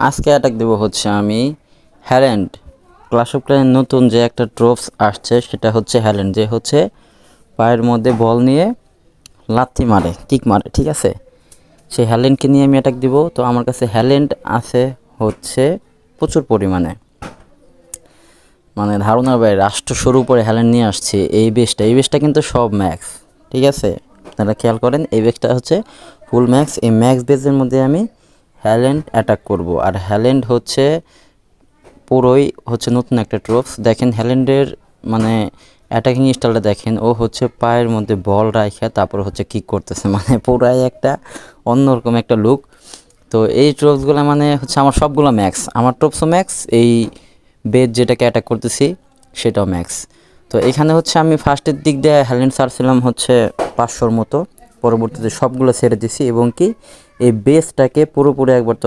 আজকে অ্যাটাক দেবো হচ্ছে আমি হ্যাল্যান্ড। ক্লাশ অফ ক্ল্যানের নতুন যে একটা ট্রোপস আসছে সেটা হচ্ছে হ্যাল্যান্ড, যে হচ্ছে পায়ের মধ্যে বল নিয়ে লাথি মারে, কিক মারে, ঠিক আছে। সেই হ্যাল্যান্ডকে নিয়ে আমি অ্যাটাক দিব। তো আমার কাছে হ্যাল্যান্ড আছে হচ্ছে প্রচুর পরিমাণে, মানে ধারণার বাইরে। রাষ্ট্র শুরু করে হ্যাল্যান্ড নিয়ে আসছে। এই বেসটা কিন্তু সব ম্যাক্স, ঠিক আছে। আপনারা খেয়াল করেন, এই বেসটা হচ্ছে ফুল ম্যাক্স। এই ম্যাক্স বেসের মধ্যে আমি হ্যাল্যান্ড অ্যাটাক করব। আর হ্যাল্যান্ড হচ্ছে পুরোই হচ্ছে নতুন একটা ট্রোপস। দেখেন হ্যাল্যান্ডের মানে অ্যাটাকিং স্টাইলটা দেখেন, ও হচ্ছে পায়ের মধ্যে বল রাখা তারপর হচ্ছে কিক করতেছে, মানে পুরাই একটা অন্যরকম একটা লুক। তো এই ট্রোপসগুলো মানে হচ্ছে আমার সবগুলো ম্যাক্স, আমার ট্রোপসও ম্যাক্স, এই বেদ যেটাকে অ্যাটাক করতেছি সেটাও ম্যাক্স। তো এখানে হচ্ছে আমি ফার্স্টের দিক দিয়ে হ্যাল্যান্ড ছাড়ছিলাম হচ্ছে 500-র মতো, পরবর্তীতে সবগুলো ছেড়ে দিছি এবং কি এই বেসটাকে পুরোপুরি একবার